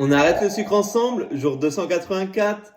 On arrête le sucre ensemble, jour 284.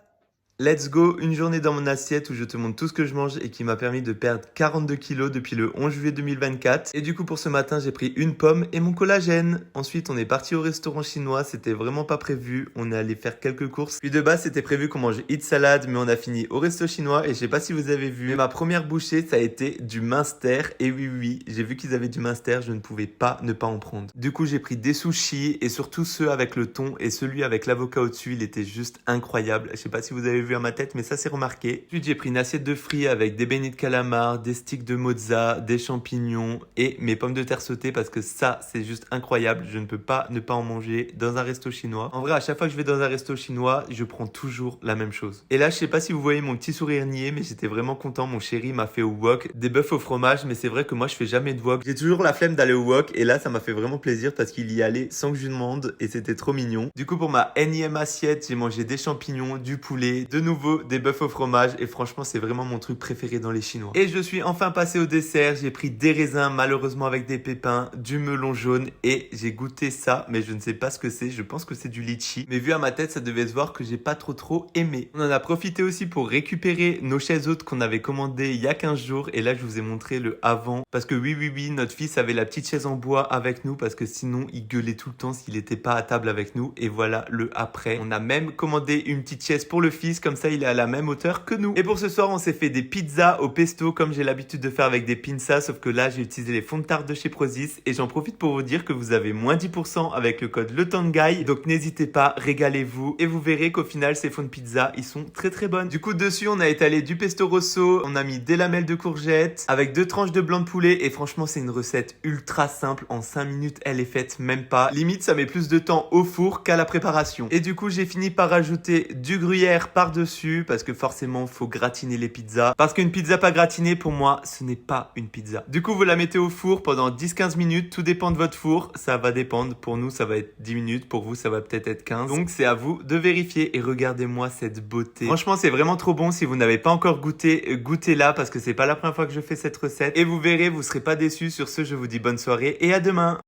Let's go, une journée dans mon assiette où je te montre tout ce que je mange et qui m'a permis de perdre 42 kilos depuis le 11 juillet 2024. Et du coup pour ce matin j'ai pris une pomme et mon collagène. Ensuite on est parti au restaurant chinois, c'était vraiment pas prévu, on est allé faire quelques courses. Puis de base c'était prévu qu'on mange hit salade mais on a fini au resto chinois et je sais pas si vous avez vu. Mais ma première bouchée ça a été du Minster et oui j'ai vu qu'ils avaient du Minster, je ne pouvais pas ne pas en prendre. Du coup j'ai pris des sushis et surtout ceux avec le thon et celui avec l'avocat au-dessus, il était juste incroyable. Je sais pas si vous avez vu à ma tête mais ça s'est remarqué. Ensuite j'ai pris une assiette de frites avec des beignets de calamar, des sticks de mozza, des champignons et mes pommes de terre sautées parce que ça c'est juste incroyable. Je ne peux pas ne pas en manger dans un resto chinois. En vrai à chaque fois que je vais dans un resto chinois je prends toujours la même chose. Et là je sais pas si vous voyez mon petit sourire niais mais j'étais vraiment content. Mon chéri m'a fait au wok des bœufs au fromage mais c'est vrai que moi je fais jamais de wok. J'ai toujours la flemme d'aller au wok et là ça m'a fait vraiment plaisir parce qu'il y allait sans que je lui demande et c'était trop mignon. Du coup pour ma énième assiette j'ai mangé des champignons, du poulet, de nouveau des bœufs au fromage et franchement c'est vraiment mon truc préféré dans les chinois. Et je suis enfin passé au dessert, j'ai pris des raisins malheureusement avec des pépins, du melon jaune et j'ai goûté ça mais je ne sais pas ce que c'est, je pense que c'est du litchi. Mais vu à ma tête ça devait se voir que j'ai pas trop aimé. On en a profité aussi pour récupérer nos chaises hautes qu'on avait commandées il y a 15 jours et là je vous ai montré le avant parce que oui notre fils avait la petite chaise en bois avec nous parce que sinon il gueulait tout le temps s'il était pas à table avec nous et voilà le après. On a même commandé une petite chaise pour le fils comme ça il est à la même hauteur que nous. Et pour ce soir on s'est fait des pizzas au pesto comme j'ai l'habitude de faire avec des pinzas sauf que là j'ai utilisé les fonds de tarte de chez Prozis et j'en profite pour vous dire que vous avez moins 10% avec le code LETANGAI donc n'hésitez pas, régalez-vous et vous verrez qu'au final ces fonds de pizza ils sont très bonnes. Du coup dessus on a étalé du pesto rosso, on a mis des lamelles de courgettes avec 2 tranches de blanc de poulet et franchement c'est une recette ultra simple, en 5 minutes elle est faite, même pas. Limite ça met plus de temps au four qu'à la préparation. Et du coup j'ai fini par rajouter du gruyère par-dessus parce que forcément faut gratiner les pizzas. Parce qu'une pizza pas gratinée pour moi ce n'est pas une pizza. Du coup vous la mettez au four pendant 10-15 minutes, tout dépend de votre four, ça va dépendre. Pour nous ça va être 10 minutes, pour vous ça va peut-être être 15. Donc c'est à vous de vérifier et regardez-moi cette beauté. Franchement c'est vraiment trop bon, si vous n'avez pas encore goûté, goûtez-la parce que c'est pas la première fois que je fais cette recette. Et vous verrez, vous serez pas déçus. Sur ce je vous dis bonne soirée et à demain.